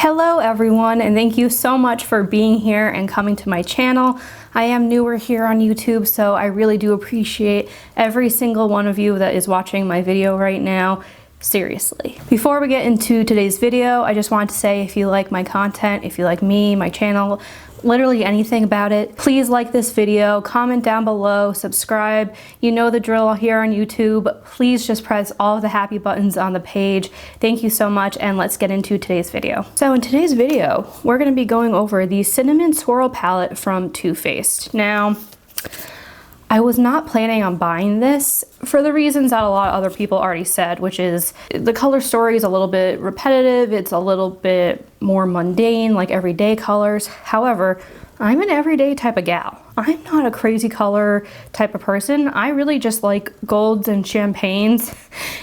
Hello everyone, and thank you so much for being here and coming to my channel. I am newer here on YouTube, so I really do appreciate every single one of you that is watching my video right now. Seriously. Before we get into today's video, I just wanted to say if you like my content, if you like me, my channel, literally anything about it, please like this video, comment down below, subscribe. You know the drill here on YouTube. Please just press all of the happy buttons on the page. Thank you so much, and let's get into today's video. So in today's video, we're going to be going over the Cinnamon Swirl palette from Too Faced. Now, I was not planning on buying this for the reasons that a lot of other people already said, which is the color story is a little bit repetitive, it's a little bit more mundane, like everyday colors. However, I'm an everyday type of gal. I'm not a crazy color type of person. I really just like golds and champagnes.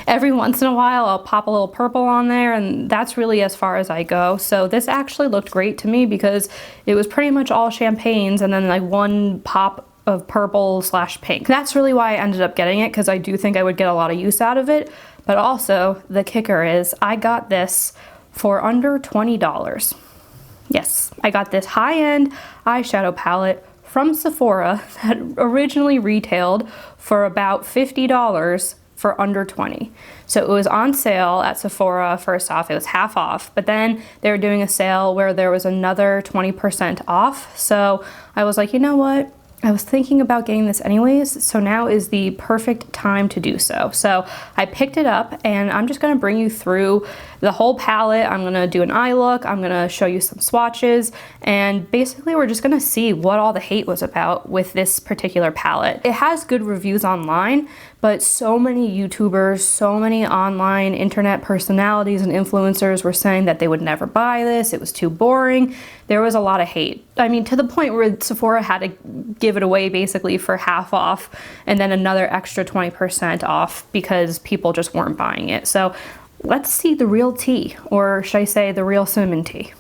Every once in a while, I'll pop a little purple on there, and that's really as far as I go. So this actually looked great to me because it was pretty much all champagnes and then like one pop of purple / pink. That's really why I ended up getting it, because I do think I would get a lot of use out of it. But also, the kicker is I got this for under $20. Yes, I got this high-end eyeshadow palette from Sephora that originally retailed for about $50 for under $20. So it was on sale at Sephora. First off, it was half off, but then they were doing a sale where there was another 20% off. So I was like, you know what? I was thinking about getting this anyways, so now is the perfect time to do so. So I picked it up, and I'm just going to bring you through the whole palette. I'm going to do an eye look, I'm going to show you some swatches, and basically we're just going to see what all the hate was about with this particular palette. It has good reviews online, but so many YouTubers, so many online internet personalities and influencers were saying that they would never buy this, it was too boring. There was a lot of hate. I mean, to the point where Sephora had to give it away basically for half off and then another extra 20% off because people just weren't buying it. So let's see the real tea, or should I say the real cinnamon tea.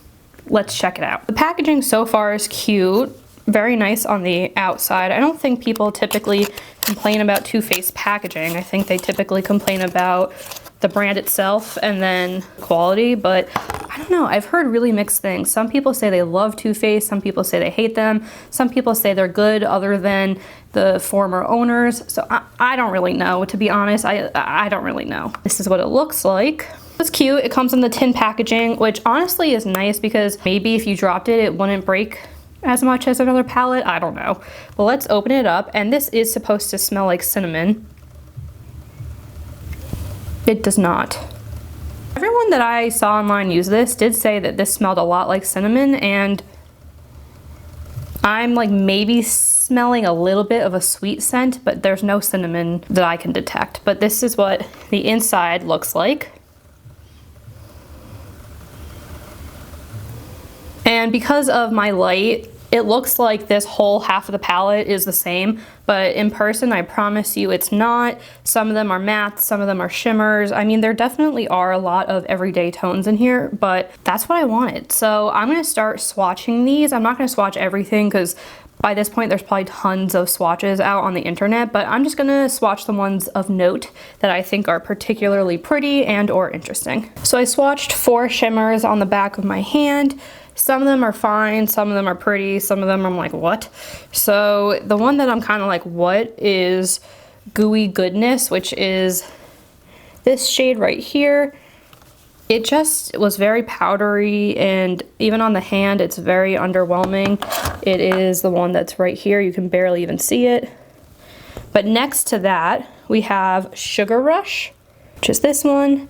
Let's check it out. The packaging so far is cute. Very nice on the outside. I don't think people typically complain about Too Faced packaging. I think they typically complain about the brand itself and then quality, but I don't know. I've heard really mixed things. Some people say they love Too Faced, some people say they hate them, some people say they're good other than the former owners. So I don't really know, to be honest. I don't really know. This is what it looks like. It's cute. It comes in the tin packaging, which honestly is nice because maybe if you dropped it, it wouldn't break as much as another palette. I don't know. But let's open it up, and this is supposed to smell like cinnamon. It does not. Everyone that I saw online use this did say that this smelled a lot like cinnamon, and I'm like maybe smelling a little bit of a sweet scent, but there's no cinnamon that I can detect. But this is what the inside looks like. And because of my light, it looks like this whole half of the palette is the same, but in person, I promise you it's not. Some of them are mattes, some of them are shimmers. I mean, there definitely are a lot of everyday tones in here, but that's what I wanted. So I'm gonna start swatching these. I'm not gonna swatch everything because by this point, there's probably tons of swatches out on the internet, but I'm just gonna swatch the ones of note that I think are particularly pretty and or interesting. So I swatched 4 shimmers on the back of my hand. Some of them are fine, some of them are pretty, some of them I'm like, what? So the one that I'm kind of like, what, is Gooey Goodness, which is this shade right here. It just was very powdery, and even on the hand, it's very underwhelming. It is the one that's right here. You can barely even see it. But next to that, we have Sugar Rush, which is this one.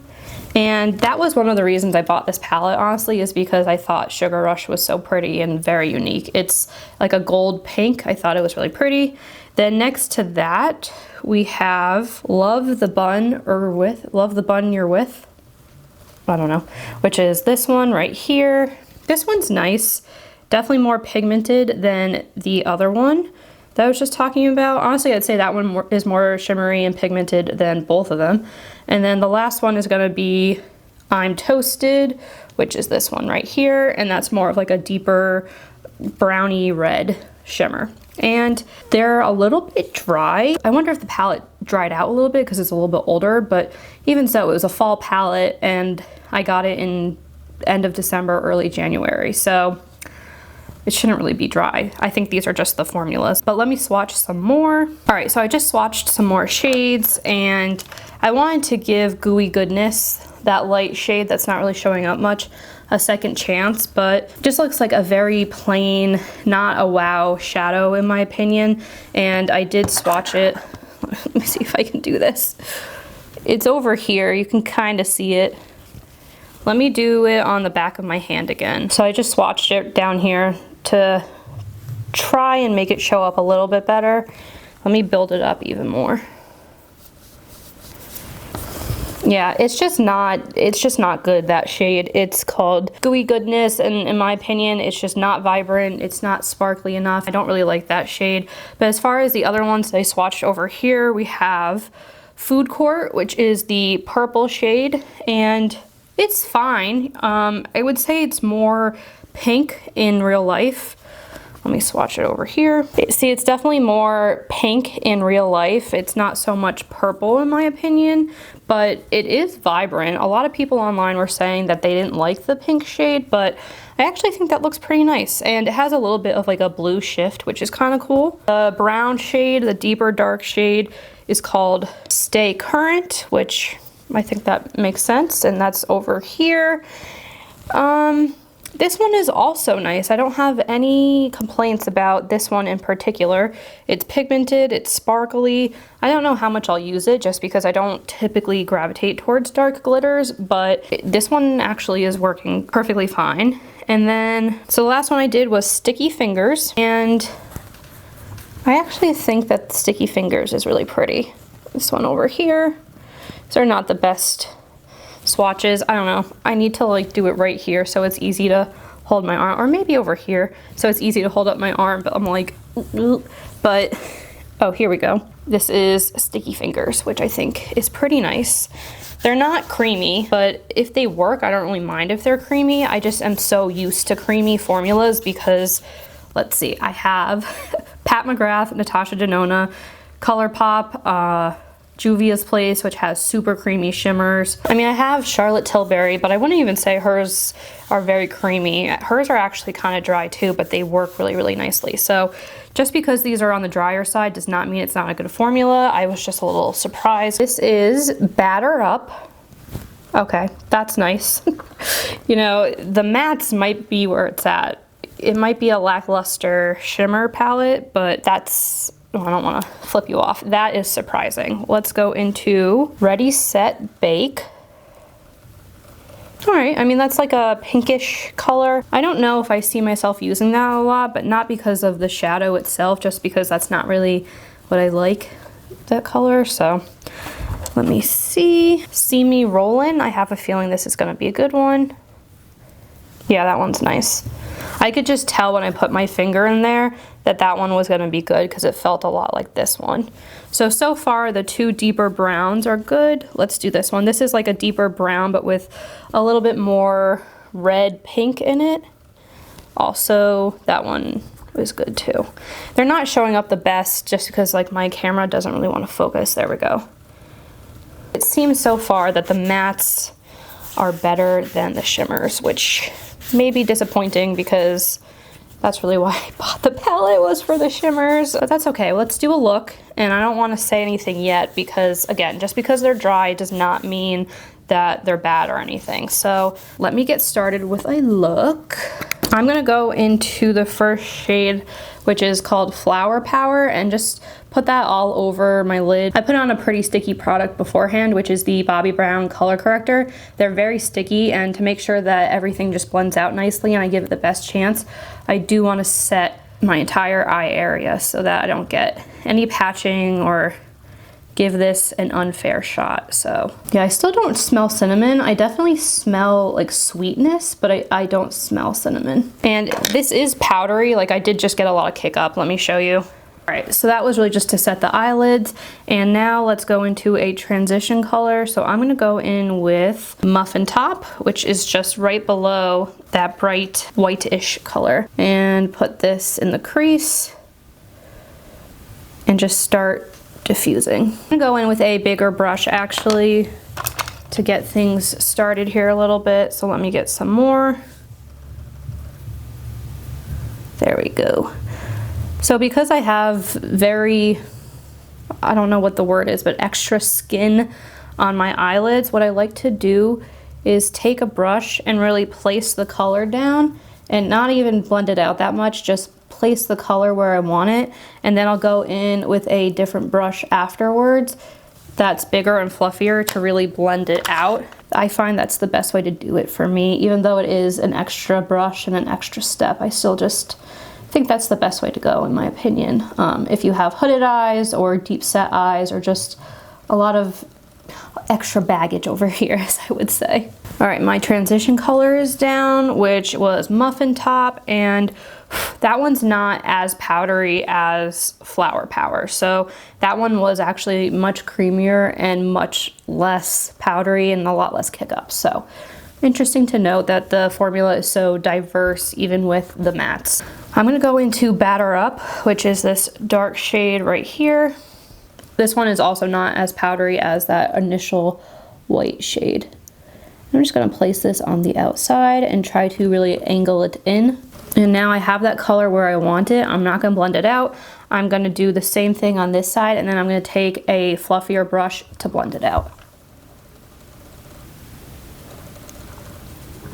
And that was one of the reasons I bought this palette, honestly, is because I thought Sugar Rush was so pretty and very unique. It's like a gold pink. I thought it was really pretty. Then next to that, we have Love the Bun You're With. I don't know, which is this one right here. This one's nice. Definitely more pigmented than the other one that I was just talking about. Honestly, I'd say that one is more shimmery and pigmented than both of them. And then the last one is gonna be I'm Toasted, which is this one right here, and that's more of like a deeper browny red shimmer. And they're a little bit dry. I wonder if the palette dried out a little bit because it's a little bit older, but even so, it was a fall palette and I got it in end of December, early January. So it shouldn't really be dry. I think these are just the formulas, but let me swatch some more. All right, so I just swatched some more shades, and I wanted to give Gooey Goodness, that light shade that's not really showing up much, a second chance, but just looks like a very plain, not a wow shadow in my opinion. And I did swatch it. Let me see if I can do this. It's over here, you can kind of see it. Let me do it on the back of my hand again. So I just swatched it down here to try and make it show up a little bit better. Let me build it up even more. Yeah, it's just not good, that shade. It's called Gooey Goodness, and in my opinion, it's just not vibrant. It's not sparkly enough. I don't really like that shade. But as far as the other ones I swatched over here, we have Food Court, which is the purple shade, and it's fine. I would say it's more pink in real life. Let me swatch it over here. See, it's definitely more pink in real life. It's not so much purple in my opinion, but it is vibrant. A lot of people online were saying that they didn't like the pink shade, but I actually think that looks pretty nice. And it has a little bit of like a blue shift, which is kind of cool. The brown shade, the deeper dark shade, is called Stay Current, which I think that makes sense, and that's over here. This one is also nice. I don't have any complaints about this one in particular. It's pigmented, it's sparkly. I don't know how much I'll use it just because I don't typically gravitate towards dark glitters, but this one actually is working perfectly fine. And then, so the last one I did was Sticky Fingers, and I actually think that Sticky Fingers is really pretty. This one over here. These are not the best swatches. I don't know. I need to like do it right here so it's easy to hold my arm, or maybe over here so it's easy to hold up my arm, but I'm like, but oh, here we go. This is Sticky Fingers, which I think is pretty nice. They're not creamy, but if they work, I don't really mind if they're creamy. I just am so used to creamy formulas because, let's see, I have Pat McGrath, Natasha Denona, ColourPop, Juvia's Place, which has super creamy shimmers. I mean, I have Charlotte Tilbury, but I wouldn't even say hers are very creamy. Hers are actually kind of dry too, but they work really, really nicely. So just because these are on the drier side does not mean it's not a good formula. I was just a little surprised. This is Batter Up. Okay, that's nice. You know, the mattes might be where it's at. It might be a lackluster shimmer palette, but that's, oh, I don't want to flip you off. That is surprising. Let's go into Ready, Set, Bake. All right, I mean, that's like a pinkish color. I don't know if I see myself using that a lot, but not because of the shadow itself, just because that's not really what I like, that color. So let me see. See Me Rollin'. I have a feeling this is gonna be a good one. Yeah, that one's nice. I could just tell when I put my finger in there that that one was gonna be good because it felt a lot like this one. So far the two deeper browns are good. Let's do this one. This is like a deeper brown, but with a little bit more red pink in it. Also, that one was good too. They're not showing up the best just because like my camera doesn't really want to focus. There we go. It seems so far that the mattes are better than the shimmers, which may be disappointing because that's really why I bought the palette, was for the shimmers. But that's okay. Let's do a look. And I don't want to say anything yet because, again, just because they're dry does not mean that they're bad or anything. So let me get started with a look. I'm going to go into the first shade, which is called Flower Power, and just put that all over my lid. I put on a pretty sticky product beforehand, which is the Bobbi Brown color corrector. They're very sticky, and to make sure that everything just blends out nicely and I give it the best chance, I do want to set my entire eye area so that I don't get any patching or give this an unfair shot. So yeah, I still don't smell cinnamon. I definitely smell like sweetness, but I don't smell cinnamon. And this is powdery. Like, I did just get a lot of kick up. Let me show you. All right, so that was really just to set the eyelids. And now let's go into a transition color. So I'm gonna go in with Muffin Top, which is just right below that bright whitish color, and put this in the crease and just start diffusing. I'm gonna go in with a bigger brush actually, to get things started here a little bit. So let me get some more. There we go. So because I have very, I don't know what the word is, but extra skin on my eyelids, what I like to do is take a brush and really place the color down and not even blend it out that much, just place the color where I want it, and then I'll go in with a different brush afterwards that's bigger and fluffier to really blend it out. I find that's the best way to do it for me. Even though it is an extra brush and an extra step, I still just think that's the best way to go, in my opinion. If you have hooded eyes or deep set eyes, or just a lot of extra baggage over here, as I would say. All right, my transition color is down, which was Muffin Top, and that one's not as powdery as Flower Power. So that one was actually much creamier and much less powdery and a lot less kick up. So interesting to note that the formula is so diverse, even with the mattes. I'm gonna go into Batter Up, which is this dark shade right here. This one is also not as powdery as that initial white shade. I'm just gonna place this on the outside and try to really angle it in. And now I have that color where I want it. I'm not gonna blend it out. I'm gonna do the same thing on this side, and then I'm gonna take a fluffier brush to blend it out.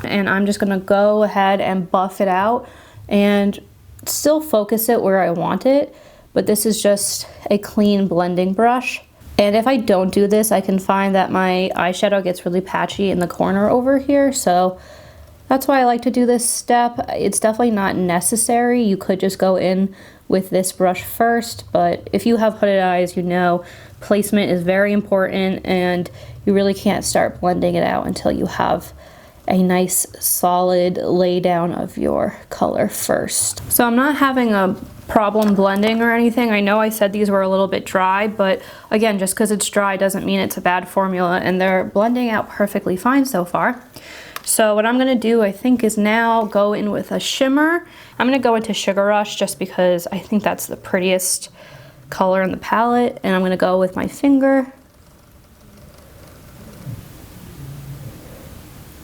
And I'm just gonna go ahead and buff it out and still focus it where I want it, but this is just a clean blending brush. And if I don't do this, I can find that my eyeshadow gets really patchy in the corner over here, so that's why I like to do this step. It's definitely not necessary. You could just go in with this brush first, but if you have hooded eyes, you know placement is very important, and you really can't start blending it out until you have a nice solid lay down of your color first. So I'm not having a problem blending or anything. I know I said these were a little bit dry, but again, just because it's dry doesn't mean it's a bad formula, and they're blending out perfectly fine so far. So what I'm gonna do, I think, is now go in with a shimmer. I'm gonna go into Sugar Rush just because I think that's the prettiest color in the palette, and I'm gonna go with my finger.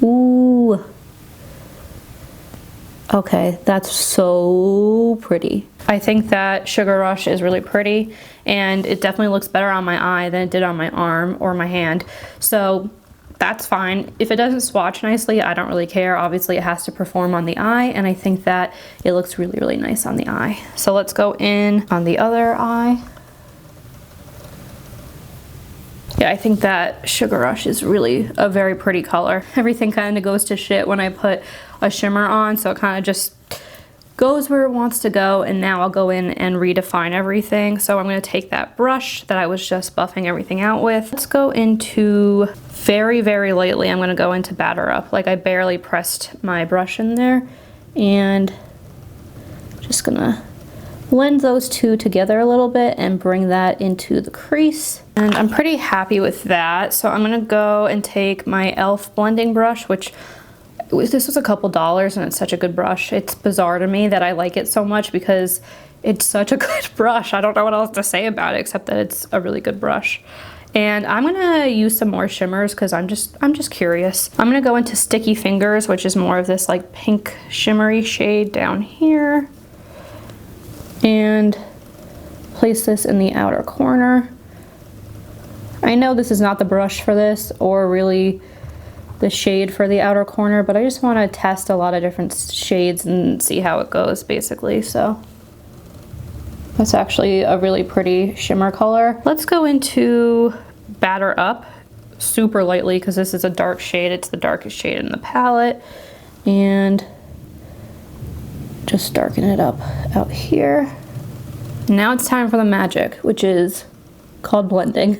Ooh. Okay, that's so pretty. I think that Sugar Rush is really pretty, and it definitely looks better on my eye than it did on my arm or my hand. So that's fine. If it doesn't swatch nicely, I don't really care. Obviously it has to perform on the eye, and I think that it looks really, really nice on the eye. So let's go in on the other eye. Yeah, I think that Sugar Rush is really a very pretty color. Everything kind of goes to shit when I put a shimmer on, so it kind of just goes where it wants to go, and now I'll go in and redefine everything. So I'm going to take that brush that I was just buffing everything out with. Let's go into very, very lightly. I'm going to go into Batter Up. Like, I barely pressed my brush in there, and just gonna blend those two together a little bit and bring that into the crease. And I'm pretty happy with that. So I'm gonna go and take my e.l.f. blending brush, which this was a couple dollars, and it's such a good brush. It's bizarre to me that I like it so much because it's such a good brush. I don't know what else to say about it except that it's a really good brush. And I'm gonna use some more shimmers because I'm just curious. I'm gonna go into Sticky Fingers, which is more of this like pink shimmery shade down here, and place this in the outer corner. I know this is not the brush for this, or really the shade for the outer corner, but I just want to test a lot of different shades and see how it goes, basically. So that's actually a really pretty shimmer color. Let's go into Batter Up super lightly because this is a dark shade. It's the darkest shade in the palette, and just darken it up out here. Now it's time for the magic, which is called blending.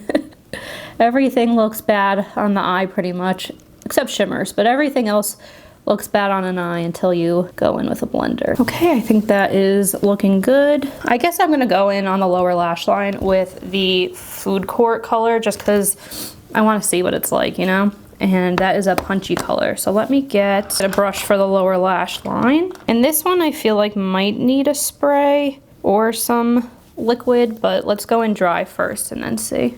Everything looks bad on the eye pretty much, except shimmers, but everything else looks bad on an eye until you go in with a blender. Okay, I think that is looking good. I guess I'm gonna go in on the lower lash line with the Food Court color just because I wanna see what it's like, you know? And that is a punchy color. So let me get a brush for the lower lash line. And this one I feel like might need a spray or some liquid, but let's go in dry first and then see.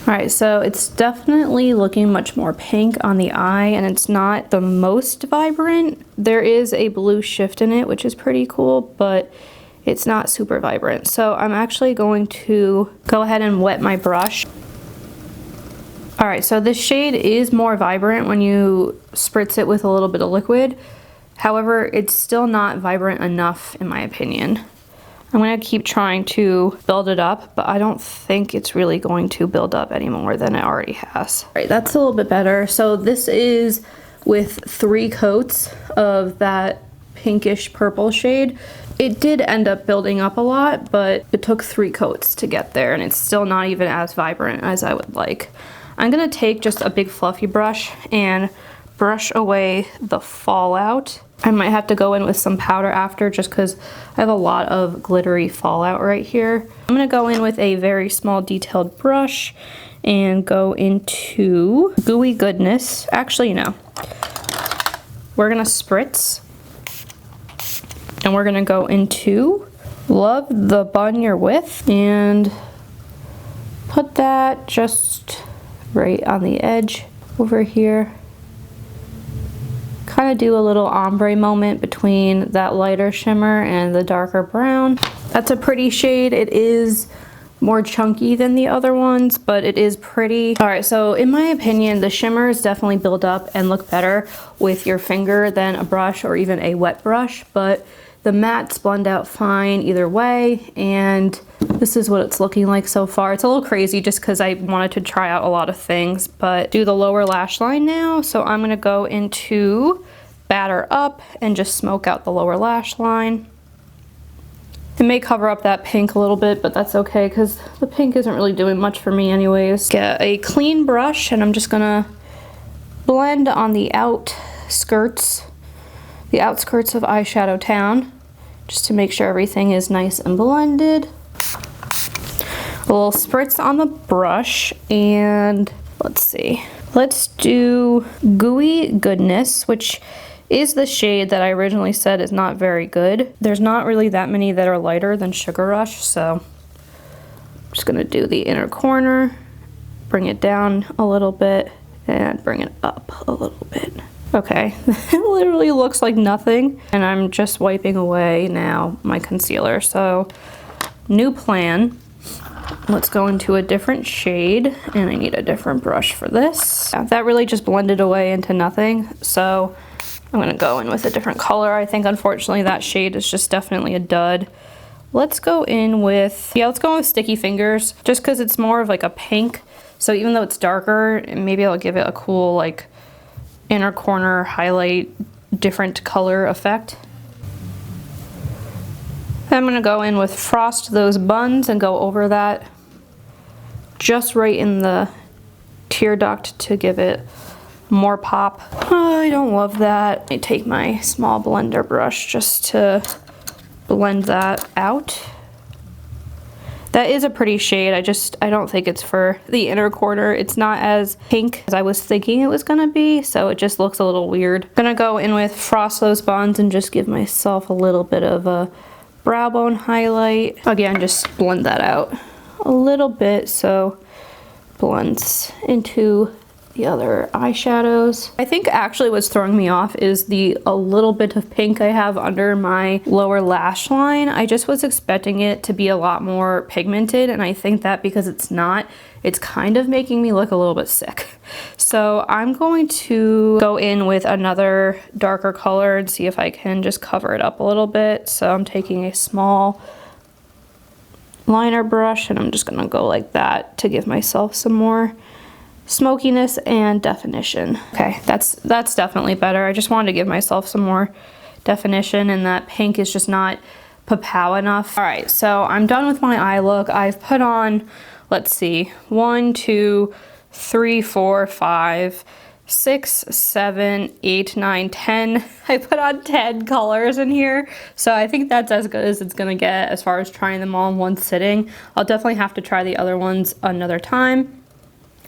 All right, so it's definitely looking much more pink on the eye, and it's not the most vibrant. There is a blue shift in it, which is pretty cool, but it's not super vibrant. So I'm actually going to go ahead and wet my brush. All right, so this shade is more vibrant when you spritz it with a little bit of liquid. However, it's still not vibrant enough in my opinion. I'm gonna keep trying to build it up, but I don't think it's really going to build up any more than it already has. All right, that's a little bit better. So this is with 3 coats of that pinkish purple shade. It did end up building up a lot, but it took 3 coats to get there, and it's still not even as vibrant as I would like. I'm gonna take just a big fluffy brush and brush away the fallout. I might have to go in with some powder after just because I have a lot of glittery fallout right here. I'm gonna go in with a very small detailed brush and go into Gooey Goodness. Actually, no. We're gonna spritz and we're gonna go into Love the Bun You're With and put that just right on the edge over here. Kind of do a little ombre moment between that lighter shimmer and the darker brown. That's a pretty shade. It is more chunky than the other ones, but it is pretty. All right, so in my opinion, the shimmers definitely build up and look better with your finger than a brush or even a wet brush, but the mattes blend out fine either way, and this is what it's looking like so far. It's a little crazy just because I wanted to try out a lot of things, but do the lower lash line now. So I'm gonna go into Batter Up and just smoke out the lower lash line. It may cover up that pink a little bit, but that's okay because the pink isn't really doing much for me anyways. Get a clean brush and I'm just gonna blend on the outskirts of Eyeshadow Town, just to make sure everything is nice and blended. A little spritz on the brush, and let's see. Let's do Gooey Goodness, which is the shade that I originally said is not very good. There's not really that many that are lighter than Sugar Rush, so I'm just gonna do the inner corner, bring it down a little bit, and bring it up a little bit. Okay, it literally looks like nothing, and I'm just wiping away now my concealer. So, new plan. Let's go into a different shade, and I need a different brush for this. Yeah, that really just blended away into nothing, so I'm gonna go in with a different color. I think unfortunately that shade is just definitely a dud. Let's go in with, let's go with Sticky Fingers, just because it's more of like a pink. So even though it's darker, maybe I'll give it a cool like inner corner highlight, different color effect. Then I'm gonna go in with Frost Those Buns and go over that just right in the tear duct to give it more pop. Oh, I don't love that. I take my small blender brush just to blend that out. That is a pretty shade. I don't think it's for the inner corner. It's not as pink as I was thinking it was gonna be, so it just looks a little weird. Gonna go in with Frost Those Buns and just give myself a little bit of a brow bone highlight. Again, just blend that out a little bit so it blends into the other eyeshadows. I think actually what's throwing me off is a little bit of pink I have under my lower lash line. I just was expecting it to be a lot more pigmented, and I think that because it's not, it's kind of making me look a little bit sick. So I'm going to go in with another darker color and see if I can just cover it up a little bit. So I'm taking a small liner brush and I'm just gonna go like that to give myself some more smokiness and definition. Okay, that's definitely better. I just wanted to give myself some more definition, and that pink is just not pow enough. All right, so I'm done with my eye look. I've put on, let's see, 1, 2, 3, 4, 5, 6, 7, 8, 9, 10. I put on 10 colors in here. So I think that's as good as it's gonna get as far as trying them all in one sitting. I'll definitely have to try the other ones another time.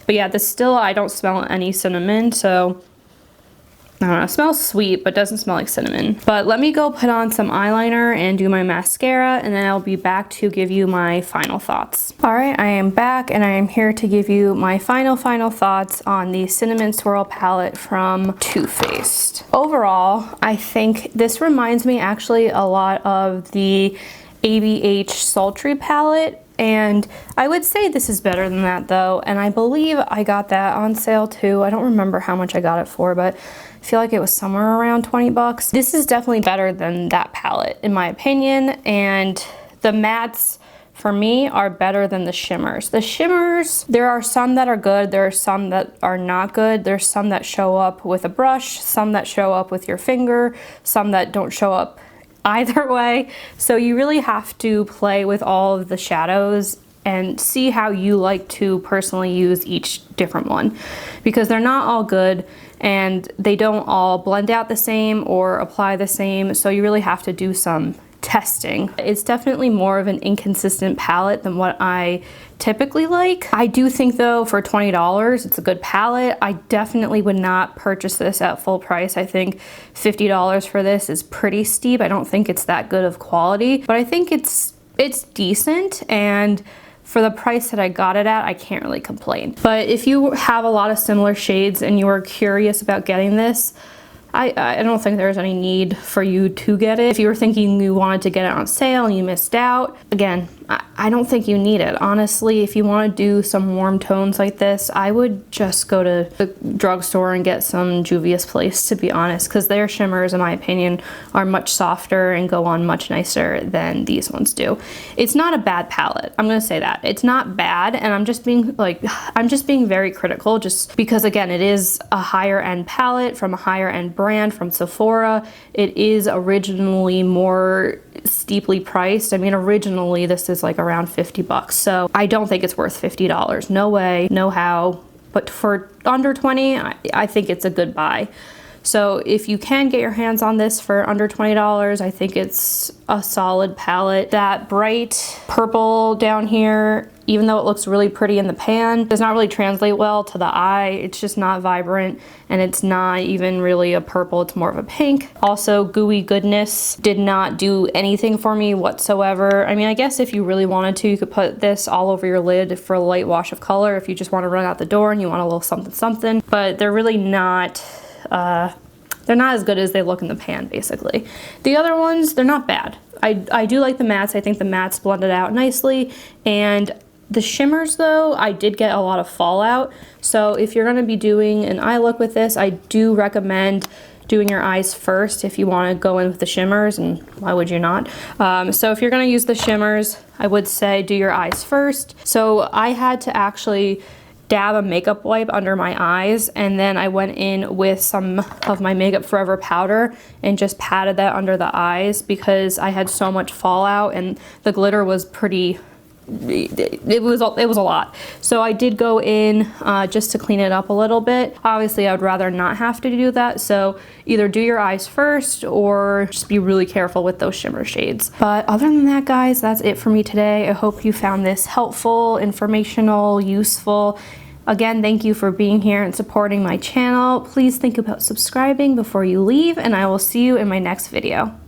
But yeah, this still, I don't smell any cinnamon, so I don't know, it smells sweet, but doesn't smell like cinnamon. But let me go put on some eyeliner and do my mascara, and then I'll be back to give you my final thoughts. All right, I am back, and I am here to give you my final thoughts on the Cinnamon Swirl palette from Too Faced. Overall, I think this reminds me actually a lot of the ABH Sultry palette, and I would say this is better than that though, and I believe I got that on sale too. I don't remember how much I got it for, but I feel like it was somewhere around 20 bucks. This is definitely better than that palette in my opinion, and the mattes for me are better than the shimmers. The shimmers, there are some that are good, there are some that are not good. There's some that show up with a brush, some that show up with your finger, some that don't show up either way. So you really have to play with all of the shadows and see how you like to personally use each different one, because they're not all good and they don't all blend out the same or apply the same. So you really have to do some testing. It's definitely more of an inconsistent palette than what I typically like. I do think though for $20 it's a good palette. I definitely would not purchase this at full price. I think $50 for this is pretty steep. I don't think it's that good of quality, but I think it's decent, and for the price that I got it at, I can't really complain. But if you have a lot of similar shades and you are curious about getting this, I don't think there's any need for you to get it. If you were thinking you wanted to get it on sale and you missed out, again, I don't think you need it. Honestly, if you want to do some warm tones like this, I would just go to the drugstore and get some Juvia's Place, to be honest, because their shimmers, in my opinion, are much softer and go on much nicer than these ones do. It's not a bad palette. I'm going to say that. It's not bad, and I'm just being very critical just because, again, it is a higher end palette from a higher end brand from Sephora. It is originally more steeply priced. I mean, originally this is like around 50 bucks. So I don't think it's worth $50. No way, no how. But for under 20, I think it's a good buy. So if you can get your hands on this for under $20, I think it's a solid palette. That bright purple down here, even though it looks really pretty in the pan, does not really translate well to the eye. It's just not vibrant, and it's not even really a purple, it's more of a pink. Also, Gooey Goodness did not do anything for me whatsoever. I mean, I guess if you really wanted to, you could put this all over your lid for a light wash of color if you just want to run out the door and you want a little something something, but they're really not, they're not as good as they look in the pan, basically. The other ones, they're not bad. I do like the mattes. I think the mattes blended out nicely, and the shimmers though, I did get a lot of fallout. So if you're gonna be doing an eye look with this, I do recommend doing your eyes first if you wanna go in with the shimmers, and why would you not? So if you're gonna use the shimmers, I would say do your eyes first. So I had to actually dab a makeup wipe under my eyes, and then I went in with some of my Makeup Forever powder and just patted that under the eyes because I had so much fallout and the glitter was pretty, it was a lot. So I did go in just to clean it up a little bit. Obviously I would rather not have to do that, so either do your eyes first or just be really careful with those shimmer shades. But other than that, guys, that's it for me today. I hope you found this helpful, informational, useful. Again, thank you for being here and supporting my channel. Please think about subscribing before you leave, and I will see you in my next video.